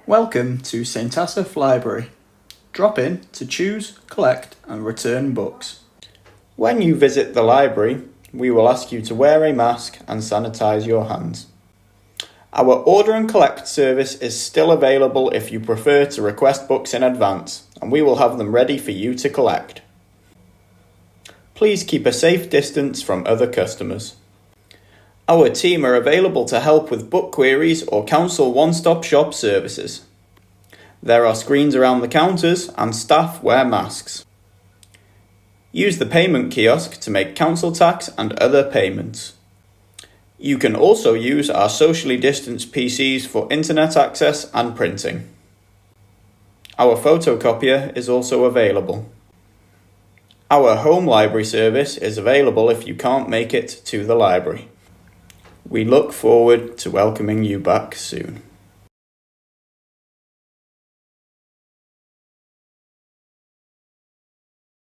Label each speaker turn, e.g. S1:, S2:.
S1: Welcome to St Asaph Library. Drop in to choose, collect and return books. When you visit the library, we will ask you to wear a mask and sanitize your hands. Our order and collect service is still available if you prefer to request books in advance, and we will have them ready for you to collect. Please keep a safe distance from other customers. Our team are available to help with book queries or council one-stop shop services. There are screens around the counters and staff wear masks. Use the payment kiosk to make council tax and other payments. You can also use our socially distanced PCs for internet access and printing. Our photocopier is also available. Our home library service is available if you can't make it to the library. We look forward to welcoming you back soon.